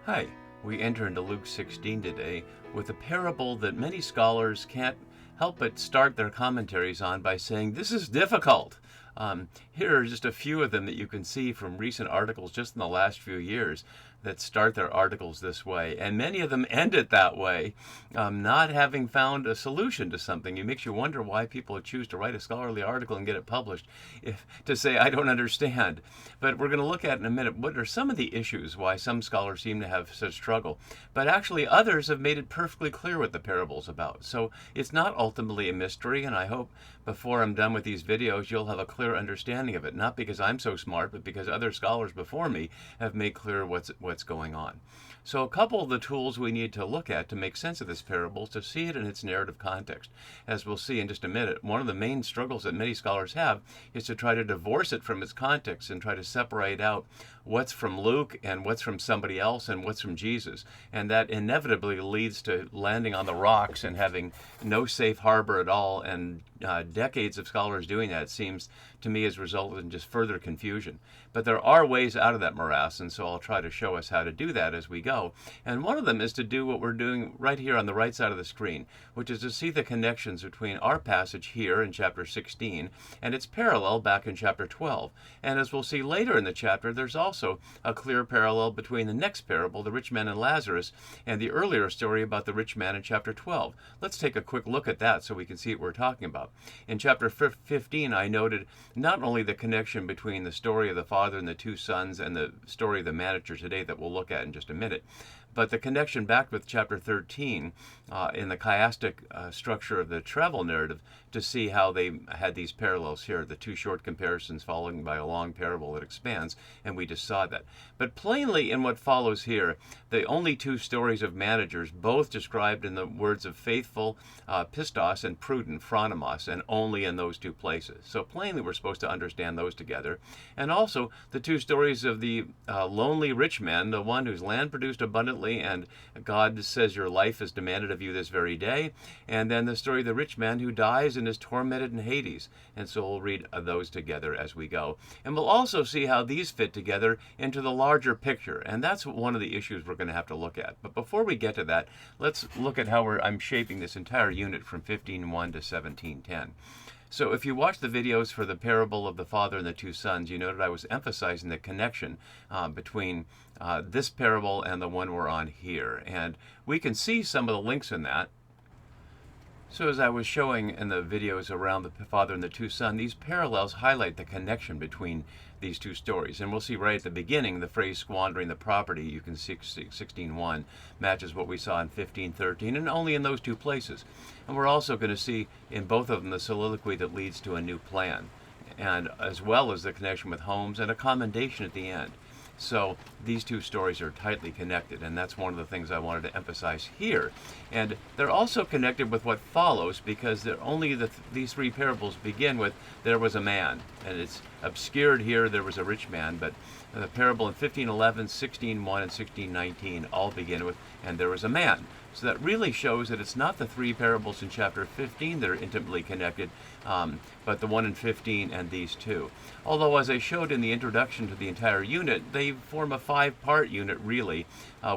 Hi, we enter into Luke 16 today with a parable that many scholars can't help but start their commentaries on by saying, this is difficult. Here are just a few of them that you can see from recent articles just in the last few years that start their articles this way. And many of them end it that way, not having found a solution to something. It makes you wonder why people choose to write a scholarly article and get it published to say, I don't understand. But we're going to look at in a minute what are some of the issues why some scholars seem to have such struggle. But actually others have made it perfectly clear what the parable's about. So it's not ultimately a mystery, and I hope before I'm done with these videos you'll have a clear understanding of it. Not because I'm so smart, but because other scholars before me have made clear what's going on. So a couple of the tools we need to look at to make sense of this parable is to see it in its narrative context. As we'll see in just a minute, one of the main struggles that many scholars have is to try to divorce it from its context and try to separate out what's from Luke and what's from somebody else and what's from Jesus. And that inevitably leads to landing on the rocks and having no safe harbor at all. And decades of scholars doing that, it seems to me, has resulted in just further confusion. But there are ways out of that morass, and so I'll try to show us how to do that as we go. And one of them is to do what we're doing right here on the right side of the screen, which is to see the connections between our passage here in chapter 16 and its parallel back in chapter 12. And as we'll see later in the chapter, there's also a clear parallel between the next parable, the rich man and Lazarus, and the earlier story about the rich man in chapter 12. Let's take a quick look at that so we can see what we're talking about. In chapter 15, I noted not only the connection between the story of the father and the two sons and the story of the manager today that we'll look at in just a minute, but the connection back with chapter 13 in the chiastic structure of the travel narrative to see how they had these parallels here, the two short comparisons following by a long parable that expands, and we just saw that. But plainly in what follows here, the only two stories of managers, both described in the words of faithful, pistos, and prudent, phronimos, and only in those two places. So plainly we're supposed to understand those together. And also the two stories of the lonely rich man, the one whose land produced abundantly and God says your life is demanded of you this very day, and then the story of the rich man who dies and is tormented in Hades. And so we'll read those together as we go. And we'll also see how these fit together into the larger picture, and that's one of the issues we're going to have to look at. But before we get to that, let's look at how I'm shaping this entire unit from 15:1 to 17:10. So if you watch the videos for the parable of the father and the two sons, you noted I was emphasizing the connection between this parable and the one we're on here. And we can see some of the links in that. So as I was showing in the videos around the father and the two sons, these parallels highlight the connection between these two stories. And we'll see right at the beginning, the phrase squandering the property, you can see 16:1, matches what we saw in 15:13, and only in those two places. And we're also going to see in both of them the soliloquy that leads to a new plan, and as well as the connection with homes and a commendation at the end. So these two stories are tightly connected, and that's one of the things I wanted to emphasize here. And they're also connected with what follows, because these three parables begin with, there was a man. And it's obscured here, there was a rich man, but the parable in 15:11, 16:1, and 16:19 all begin with, and there was a man. So that really shows that it's not the three parables in chapter 15 that are intimately connected, but the one in 15 and these two. Although, as I showed in the introduction to the entire unit, they form a five-part unit, really,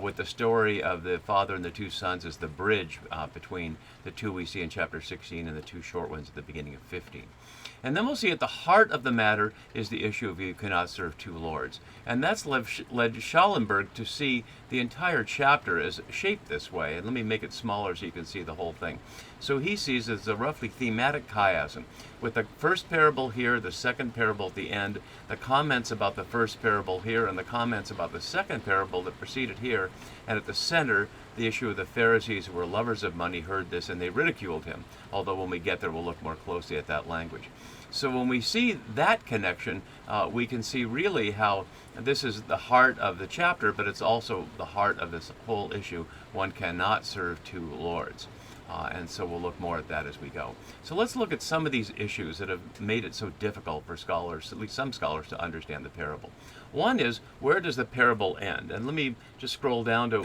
with the story of the father and the two sons as the bridge between the two we see in chapter 16 and the two short ones at the beginning of 15. And then we'll see at the heart of the matter is the issue of you cannot serve two lords. And that's led Schallenberg to see the entire chapter as shaped this way. And let me make it smaller so you can see the whole thing. So he sees it as a roughly thematic chiasm, with the first parable here, the second parable at the end, the comments about the first parable here, and the comments about the second parable that preceded here, and at the center, the issue of the Pharisees, who were lovers of money, heard this and they ridiculed him. Although when we get there, we'll look more closely at that language. So when we see that connection, we can see really how this is the heart of the chapter, but it's also the heart of this whole issue. One cannot serve two lords. And so we'll look more at that as we go. So let's look at some of these issues that have made it so difficult for scholars, at least some scholars, to understand the parable. One is, where does the parable end? And let me just scroll down to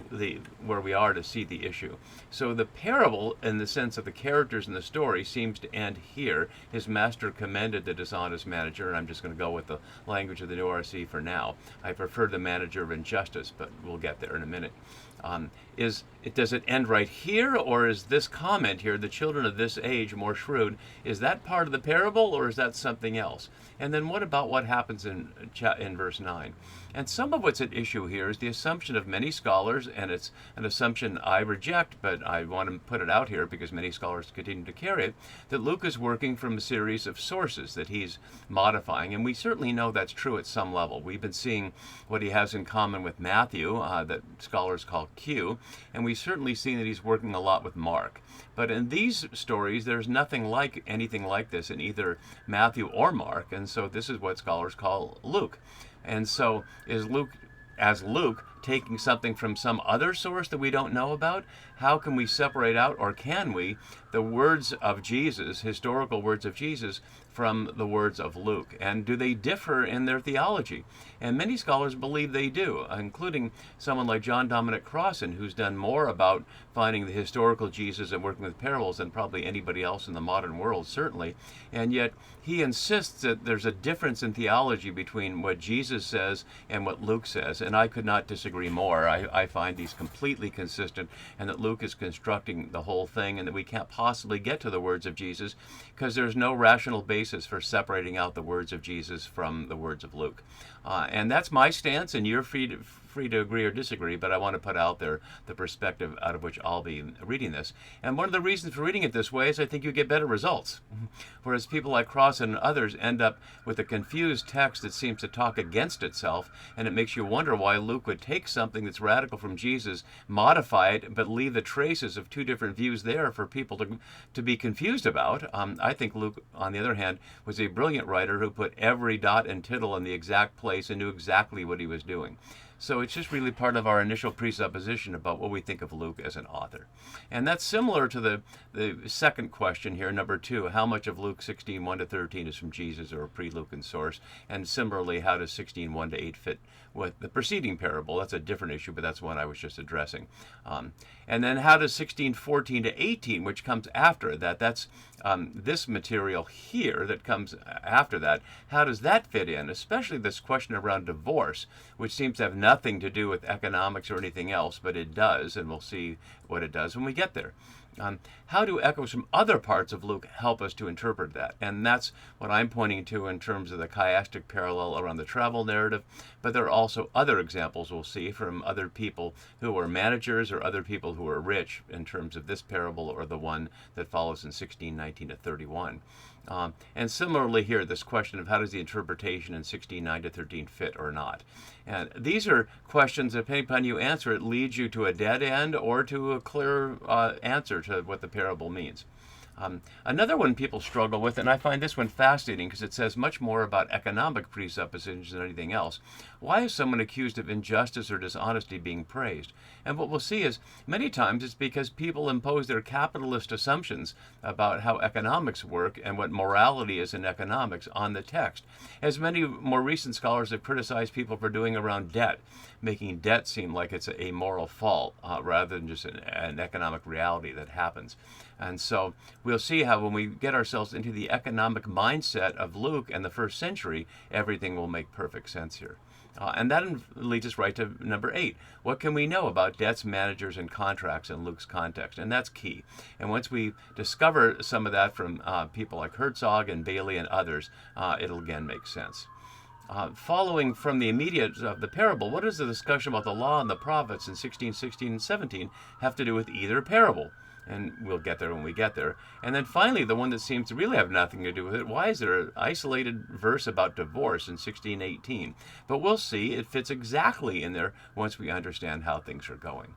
where we are to see the issue. So the parable, in the sense of the characters in the story, seems to end here. His master commended the dishonest manager, and I'm just going to go with the language of the New RC for now. I prefer the manager of injustice, but we'll get there in a minute. Does it end right here, or is this comment here, the children of this age more shrewd, is that part of the parable, or is that something else? And then what about what happens in verse 9? And some of what's at issue here is the assumption of many scholars, and it's an assumption I reject, but I want to put it out here because many scholars continue to carry it, that Luke is working from a series of sources that he's modifying, and we certainly know that's true at some level. We've been seeing what he has in common with Matthew, that scholars call Q, and we've certainly seen that he's working a lot with Mark. But in these stories, there's nothing like anything like this in either Matthew or Mark, and so this is what scholars call Luke. And so is Luke taking something from some other source that we don't know about? How can we separate out, or can we, the words of Jesus, historical words of Jesus, from the words of Luke? And do they differ in their theology? And many scholars believe they do, including someone like John Dominic Crossan, who's done more about finding the historical Jesus and working with parables than probably anybody else in the modern world, certainly. And yet he insists that there's a difference in theology between what Jesus says and what Luke says, and I could not disagree more. I find these completely consistent, and that Luke is constructing the whole thing, and that we can't possibly get to the words of Jesus because there's no rational basis for separating out the words of Jesus from the words of Luke. And that's my stance, and you're free to agree or disagree, but I want to put out there the perspective out of which I'll be reading this. And one of the reasons for reading it this way is I think you get better results. Whereas people like Crossan and others end up with a confused text that seems to talk against itself, and it makes you wonder why Luke would take something that's radical from Jesus, modify it, but leave the traces of two different views there for people to be confused about. I think Luke, on the other hand, was a brilliant writer who put every dot and tittle in the exact place and knew exactly what he was doing. So it's just really part of our initial presupposition about what we think of Luke as an author. And that's similar to the second question here, number 2, how much of Luke 16, 1-13 is from Jesus or a pre-Lucan source? And similarly, how does 16, 1-8 fit with the preceding parable? That's a different issue, but that's one I was just addressing. And then how does 16, 14-18, which comes after that, that's this material here that comes after that, how does that fit in? Especially this question around divorce, which seems to have nothing to do with economics or anything else, but it does, and we'll see what it does when we get there. How do echoes from other parts of Luke help us to interpret that? And that's what I'm pointing to in terms of the chiastic parallel around the travel narrative, but there are also other examples we'll see from other people who were managers or other people who were rich in terms of this parable or the one that follows in 16, 19-31. And similarly here, this question of how does the interpretation in 16, 9-13 fit or not? And these are questions, depending upon you answer it, leads you to a dead end or to a clear answer to what the parable means. Another one people struggle with, and I find this one fascinating because it says much more about economic presuppositions than anything else. Why is someone accused of injustice or dishonesty being praised? And what we'll see is many times it's because people impose their capitalist assumptions about how economics work and what morality is in economics on the text. As many more recent scholars have criticized people for doing around debt, making debt seem like it's a moral fault rather than just an economic reality that happens. And so we'll see how when we get ourselves into the economic mindset of Luke and the first century, everything will make perfect sense here. And that leads us right to number 8. What can we know about debts, managers, and contracts in Luke's context? And that's key. And once we discover some of that from people like Herzog and Bailey and others, it'll again make sense. Following from the immediate of the parable, what does the discussion about the law and the prophets in 16, 16, and 17 have to do with either parable? And we'll get there when we get there. And then finally, the one that seems to really have nothing to do with it, why is there an isolated verse about divorce in 16:18? But we'll see, it fits exactly in there once we understand how things are going.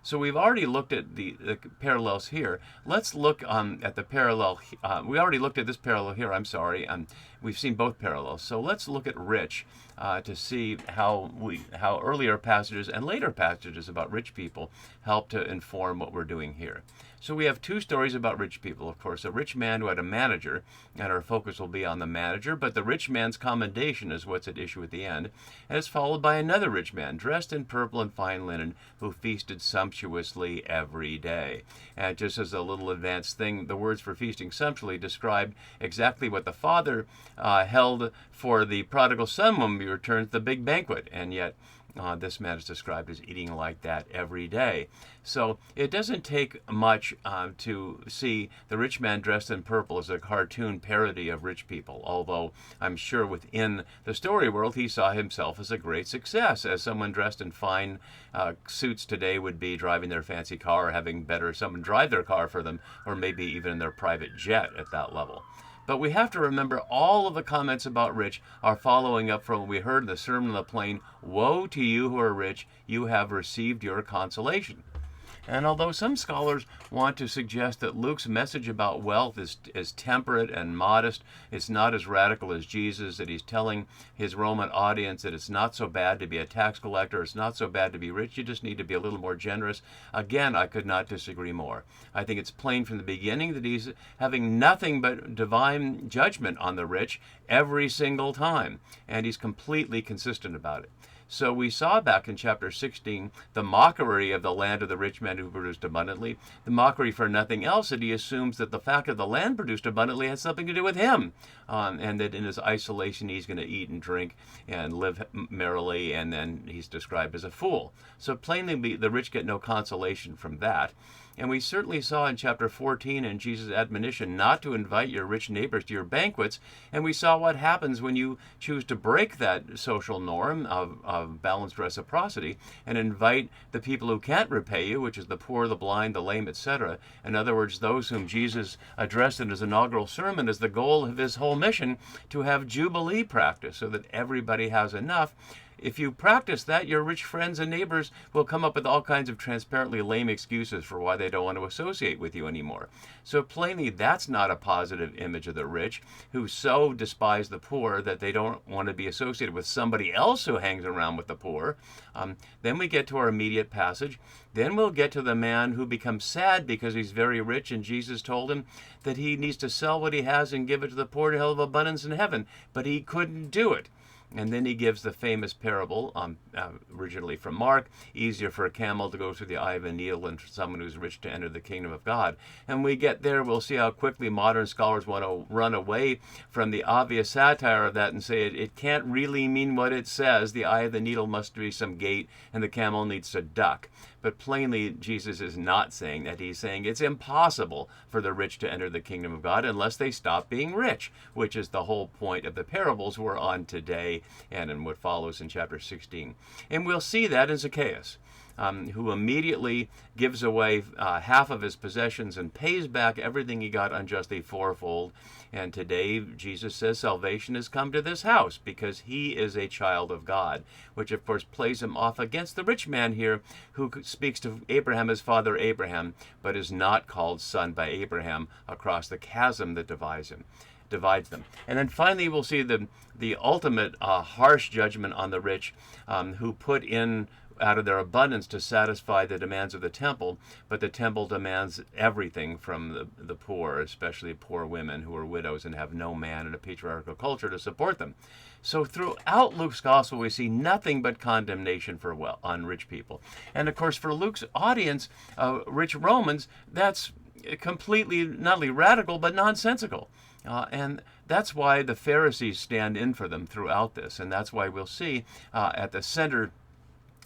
So we've already looked at the parallels here. Let's look at the parallel. We already looked at this parallel here, I'm sorry. We've seen both parallels. So let's look at rich to see how earlier passages and later passages about rich people help to inform what we're doing here. here. So we have two stories about rich people, of course. A rich man who had a manager, and our focus will be on the manager, but the rich man's commendation is what's at issue at the end. And it's followed by another rich man, dressed in purple and fine linen, who feasted sumptuously every day. And just as a little advanced thing, the words for feasting sumptuously describe exactly what the father held for the prodigal son when he returns the big banquet. And yet, this man is described as eating like that every day. So it doesn't take much to see the rich man dressed in purple as a cartoon parody of rich people, although I'm sure within the story world he saw himself as a great success, as someone dressed in fine suits today would be driving their fancy car or having better someone drive their car for them, or maybe even in their private jet at that level. But we have to remember all of the comments about rich are following up from what we heard in the Sermon on the Plain, "Woe to you who are rich, you have received your consolation." And although some scholars want to suggest that Luke's message about wealth is temperate and modest, it's not as radical as Jesus, that he's telling his Roman audience that it's not so bad to be a tax collector, it's not so bad to be rich, you just need to be a little more generous. Again, I could not disagree more. I think it's plain from the beginning that he's having nothing but divine judgment on the rich every single time, and he's completely consistent about it. So we saw back in chapter 16 the mockery of the land of the rich man who produced abundantly, the mockery for nothing else, that he assumes that the fact that the land produced abundantly has something to do with him, and that in his isolation he's going to eat and drink and live merrily, and then he's described as a fool. So plainly the rich get no consolation from that. And we certainly saw in chapter 14 in Jesus' admonition not to invite your rich neighbors to your banquets, and we saw what happens when you choose to break that social norm of balanced reciprocity and invite the people who can't repay you, which is the poor, the blind, the lame, etc. In other words, those whom Jesus addressed in his inaugural sermon as the goal of his whole mission, to have Jubilee practice so that everybody has enough. If you practice that, your rich friends and neighbors will come up with all kinds of transparently lame excuses for why they don't want to associate with you anymore. So plainly, that's not a positive image of the rich, who so despise the poor that they don't want to be associated with somebody else who hangs around with the poor. Then we get to our immediate passage. Then we'll get to the man who becomes sad because he's very rich, and Jesus told him that he needs to sell what he has and give it to the poor to have abundance in heaven, but he couldn't do it. And then he gives the famous parable, originally from Mark, easier for a camel to go through the eye of a needle than for someone who's rich to enter the kingdom of God. And we get there, we'll see how quickly modern scholars want to run away from the obvious satire of that and say it can't really mean what it says. The eye of the needle must be some gate, and the camel needs to duck. But plainly, Jesus is not saying that. He's saying it's impossible for the rich to enter the kingdom of God unless they stop being rich, which is the whole point of the parables we're on today and in what follows in chapter 16. And we'll see that in Zacchaeus, who immediately gives away half of his possessions and pays back everything he got unjustly fourfold. And today, Jesus says salvation has come to this house because he is a child of God, which of course plays him off against the rich man here, who speaks to Abraham as Father Abraham, but is not called son by Abraham, across the chasm that divides them. And then finally, we'll see the ultimate harsh judgment on the rich, who put in out of their abundance to satisfy the demands of the temple, but the temple demands everything from the poor, especially poor women who are widows and have no man in a patriarchal culture to support them. So throughout Luke's gospel, we see nothing but condemnation on rich people. And of course, for Luke's audience, rich Romans, that's completely not only radical, but nonsensical. And that's why the Pharisees stand in for them throughout this. And that's why we'll see at the center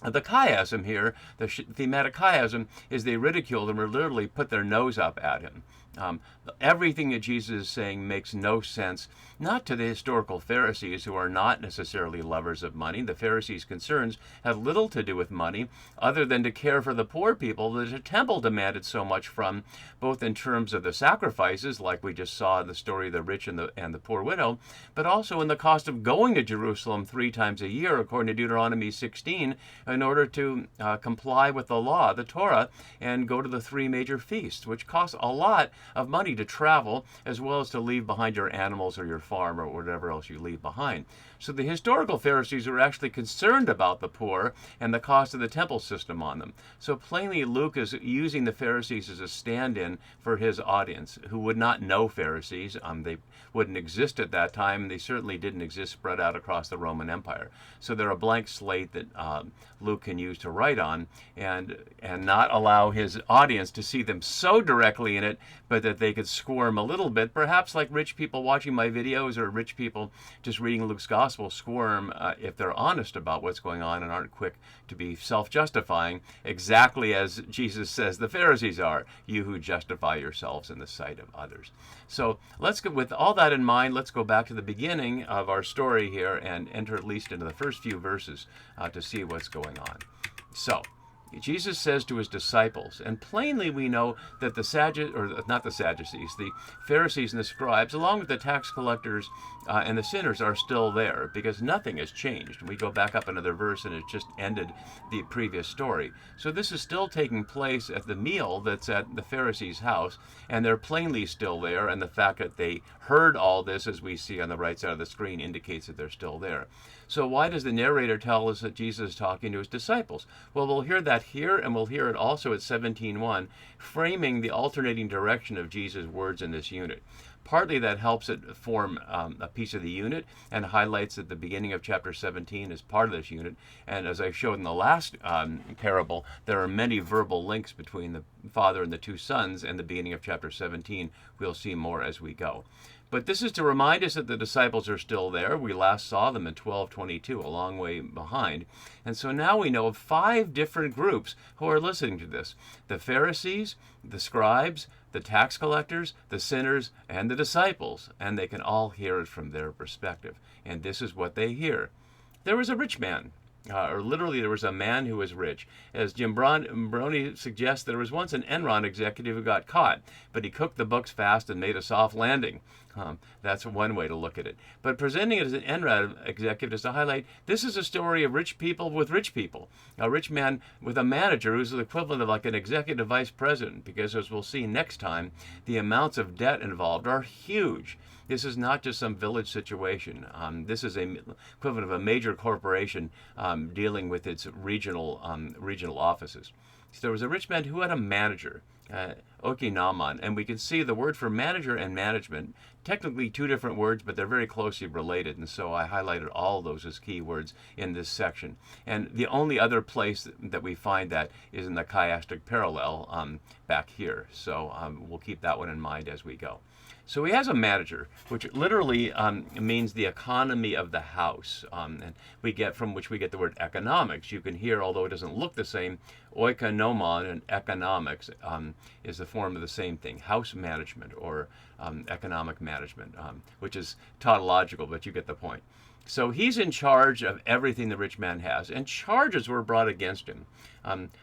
the chiasm here, the thematic chiasm, is they ridiculed him or literally put their nose up at him. Everything that Jesus is saying makes no sense, not to the historical Pharisees, who are not necessarily lovers of money. The Pharisees' concerns have little to do with money, other than to care for the poor people that the temple demanded so much from, both in terms of the sacrifices, like we just saw in the story of the rich and the poor widow, but also in the cost of going to Jerusalem 3 times a year, according to Deuteronomy 16, in order to comply with the law, the Torah, and go to the 3 major feasts, which costs a lot of money to travel, as well as to leave behind your animals or your farm or whatever else you leave behind. So the historical Pharisees were actually concerned about the poor and the cost of the temple system on them. So plainly, Luke is using the Pharisees as a stand-in for his audience, who would not know Pharisees. They wouldn't exist at that time, and they certainly didn't exist spread out across the Roman Empire. So they're a blank slate that Luke can use to write on, and not allow his audience to see them so directly in it, but that they could squirm a little bit, perhaps like rich people watching my videos or rich people just reading Luke's gospel squirm if they're honest about what's going on and aren't quick to be self-justifying, exactly as Jesus says the Pharisees are, you who justify yourselves in the sight of others. So let's go, with all that in mind, let's go back to the beginning of our story here and enter at least into the first few verses to see what's going on. So Jesus says to his disciples, and plainly we know that the Pharisees and the scribes, along with the tax collectors and the sinners, are still there, because nothing has changed. We go back up another verse and it just ended the previous story. So this is still taking place at the meal that's at the Pharisees' house, and they're plainly still there, and the fact that they heard all this, as we see on the right side of the screen, indicates that they're still there. So why does the narrator tell us that Jesus is talking to his disciples? Well, we'll hear that here, and we'll hear it also at 17:1, framing the alternating direction of Jesus' words in this unit. Partly that helps it form a piece of the unit and highlights that the beginning of chapter 17 is part of this unit. And as I showed in the last parable, there are many verbal links between the Father and the two sons, and the beginning of chapter 17. We'll see more as we go. But this is to remind us that the disciples are still there. We last saw them in 12:22, a long way behind. And so now we know of 5 different groups who are listening to this: the Pharisees, the scribes, the tax collectors, the sinners, and the disciples. And they can all hear it from their perspective. And this is what they hear. There was a rich man. Or literally, there was a man who was rich. As Jim Brony suggests, there was once an Enron executive who got caught, but he cooked the books fast and made a soft landing. That's one way to look at it. But presenting it as an Enron executive is to highlight this is a story of rich people with rich people. A rich man with a manager who's the equivalent of like an executive vice president, because as we'll see next time, the amounts of debt involved are huge. This is not just some village situation. This is an equivalent of a major corporation dealing with its regional offices. So there was a rich man who had a manager, Okinaman, and we can see the word for manager and management, technically 2 different words, but they're very closely related, and so I highlighted all of those as key words in this section. And the only other place that we find that is in the chiastic parallel back here, so we'll keep that one in mind as we go. So he has a manager, which literally means the economy of the house, and from which we get the word economics. You can hear, although it doesn't look the same, oikonomon and economics is the form of the same thing, house management or economic management, which is tautological, but you get the point. So he's in charge of everything the rich man has, and charges were brought against him.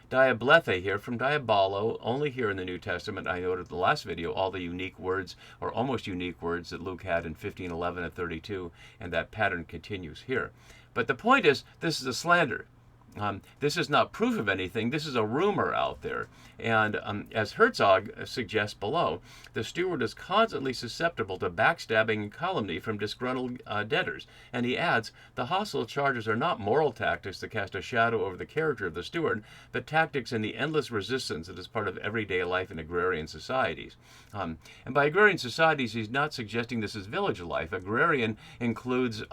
Diablethe here from diabolo, only here in the New Testament. I noted in the last video all the unique words, or almost unique words, that Luke had in 15:11 and 32, and that pattern continues here. But the point is, this is a slander. This is not proof of anything. This is a rumor out there. And as Herzog suggests below, the steward is constantly susceptible to backstabbing and calumny from disgruntled debtors. And he adds, the hostile charges are not moral tactics that cast a shadow over the character of the steward, but tactics in the endless resistance that is part of everyday life in agrarian societies. And by agrarian societies, he's not suggesting this is village life. Agrarian includes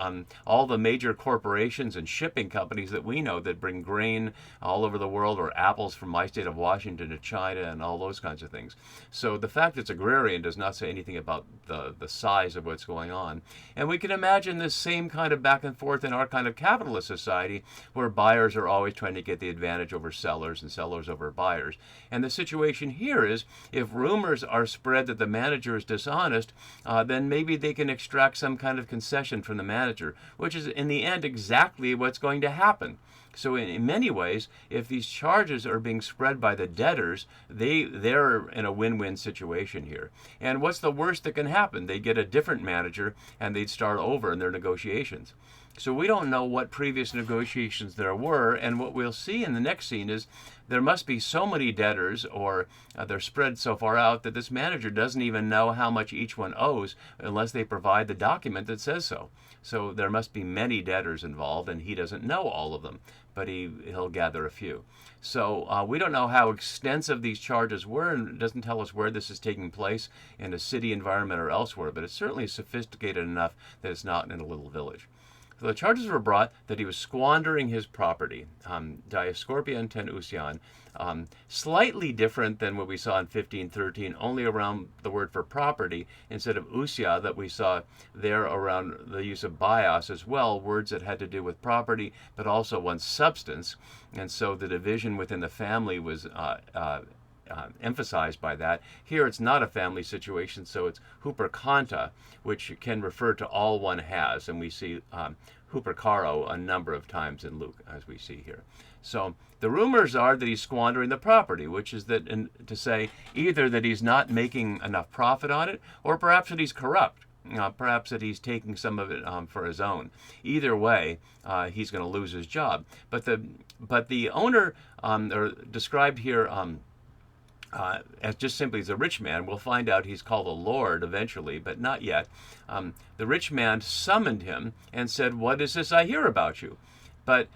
all the major corporations and shipping companies that we know that bring grain all over the world, or apples from my state of Washington to China and all those kinds of things. So the fact it's agrarian does not say anything about the size of what's going on. And we can imagine this same kind of back and forth in our kind of capitalist society, where buyers are always trying to get the advantage over sellers and sellers over buyers. And the situation here is, if rumors are spread that the manager is dishonest, then maybe they can extract some kind of concession from the manager, which is in the end exactly what's going to happen. So in many ways, if these charges are being spread by the debtors, they're in a win-win situation here. And what's the worst that can happen? They get a different manager and they'd start over in their negotiations. So we don't know what previous negotiations there were, and what we'll see in the next scene is there must be so many debtors, or they're spread so far out that this manager doesn't even know how much each one owes unless they provide the document that says so. So there must be many debtors involved, and he doesn't know all of them, but he'll gather a few. So we don't know how extensive these charges were, and it doesn't tell us where this is taking place, in a city environment or elsewhere, but it's certainly sophisticated enough that it's not in a little village. So the charges were brought that he was squandering his property, diascorpion ten ousian, slightly different than what we saw in 1513, only around the word for property instead of ousia that we saw there around the use of bios as well, words that had to do with property but also one's substance. And so the division within the family was emphasized by that. Here it's not a family situation, so it's huperkanta, which can refer to all one has, and we see huperkaro a number of times in Luke, as we see here. So the rumors are that he's squandering the property, which is that to say either that he's not making enough profit on it, or perhaps that he's corrupt. Perhaps that he's taking some of it for his own. Either way, he's going to lose his job. But the owner, or described here as just simply as a rich man, we'll find out he's called a lord eventually, but not yet. The rich man summoned him and said, "What is this I hear about you?" But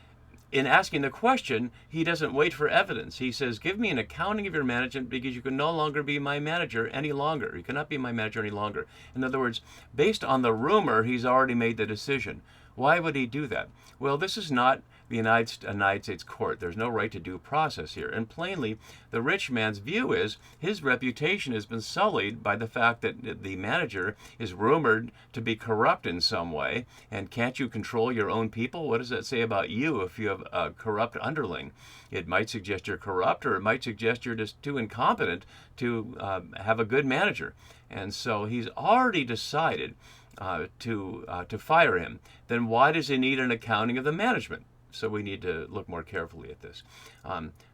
in asking the question, he doesn't wait for evidence. He says, "Give me an accounting of your management, because you can no longer be my manager any longer. You cannot be my manager any longer." In other words, based on the rumor, he's already made the decision. Why would he do that? Well, this is not the United States court. There's no right to due process here. And plainly, the rich man's view is his reputation has been sullied by the fact that the manager is rumored to be corrupt in some way. And can't you control your own people? What does that say about you if you have a corrupt underling? It might suggest you're corrupt, or it might suggest you're just too incompetent to have a good manager. And so he's already decided to fire him. Then why does he need an accounting of the management? So we need to look more carefully at this.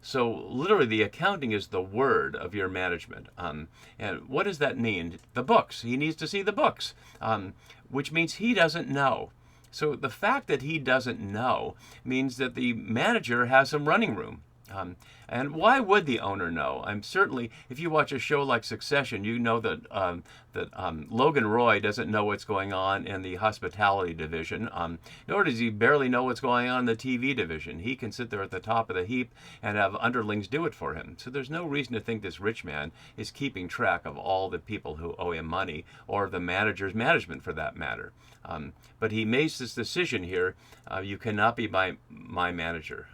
So literally the accounting is the word of your management. And what does that mean? The books. He needs to see the books, which means he doesn't know. So the fact that he doesn't know means that the manager has some running room. And why would the owner know? Certainly, if you watch a show like Succession, you know that Logan Roy doesn't know what's going on in the hospitality division, nor does he barely know what's going on in the TV division. He can sit there at the top of the heap and have underlings do it for him. So there's no reason to think this rich man is keeping track of all the people who owe him money, or the manager's management for that matter. But he makes this decision here: you cannot be my manager.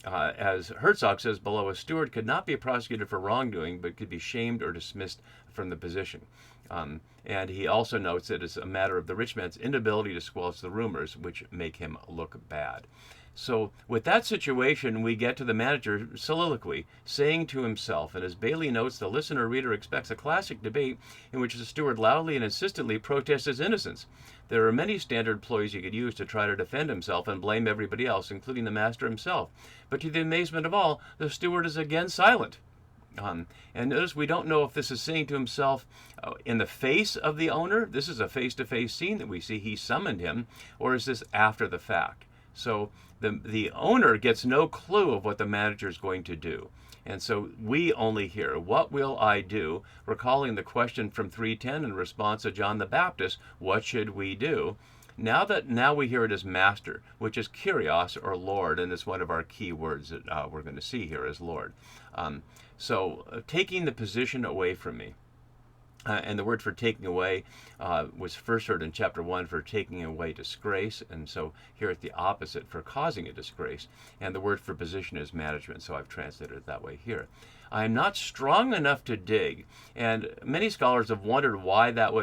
As Herzog says below, a steward could not be prosecuted for wrongdoing, but could be shamed or dismissed from the position. And he also notes that it's a matter of the rich man's inability to squelch the rumors, which make him look bad. So with that situation, we get to the manager's soliloquy, saying to himself, and as Bailey notes, the listener-reader expects a classic debate in which the steward loudly and insistently protests his innocence. There are many standard ploys he could use to try to defend himself and blame everybody else, including the master himself. But to the amazement of all, the steward is again silent. And notice we don't know if this is saying to himself in the face of the owner. This is a face-to-face scene that we see. He summoned him. Or is this after the fact? So the owner gets no clue of what the manager is going to do. And so we only hear, "What will I do?" recalling the question from 3:10 in response to John the Baptist, "What should we do?" Now we hear it as master, which is kyrios, or Lord, and it's one of our key words that we're going to see here as Lord. Taking the position away from me. And the word for taking away was first heard in chapter 1 for taking away disgrace, and so here it's the opposite, for causing a disgrace. And the word for position is management, so I've translated it that way here. I am not strong enough to dig, and many scholars have wondered what that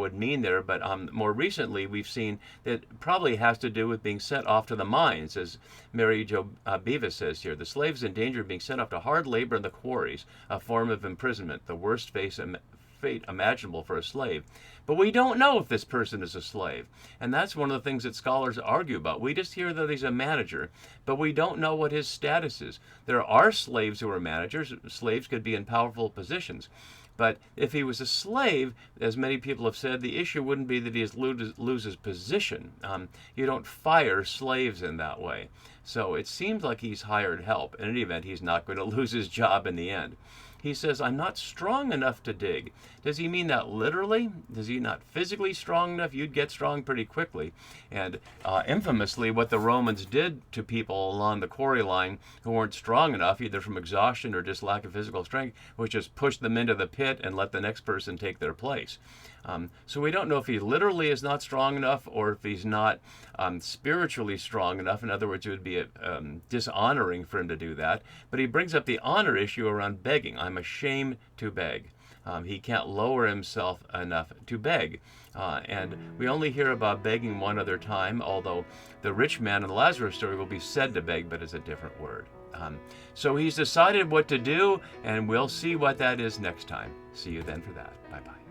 would mean there, but more recently we've seen that it probably has to do with being sent off to the mines, as Mary Jo Beavis says here. The slave is in danger of being sent off to hard labor in the quarries, a form of imprisonment, the worst fate imaginable for a slave. But we don't know if this person is a slave, and that's one of the things that scholars argue about. We just hear that he's a manager, but we don't know what his status is. There are slaves who are managers. Slaves could be in powerful positions. But if he was a slave, as many people have said, the issue wouldn't be that he loses position. You don't fire slaves in that way. So it seems like he's hired help. In any event, he's not going to lose his job in the end. He says, I'm not strong enough to dig. Does he mean that literally? Is he not physically strong enough? You'd get strong pretty quickly. And infamously, what the Romans did to people along the quarry line who weren't strong enough, either from exhaustion or just lack of physical strength, was just push them into the pit and let the next person take their place. So we don't know if he literally is not strong enough or if he's not spiritually strong enough. In other words, it would be dishonoring for him to do that. But he brings up the honor issue around begging. I'm ashamed to beg. He can't lower himself enough to beg. And we only hear about begging one other time, although the rich man in the Lazarus story will be said to beg, but it's a different word. So he's decided what to do, and we'll see what that is next time. See you then for that. Bye-bye.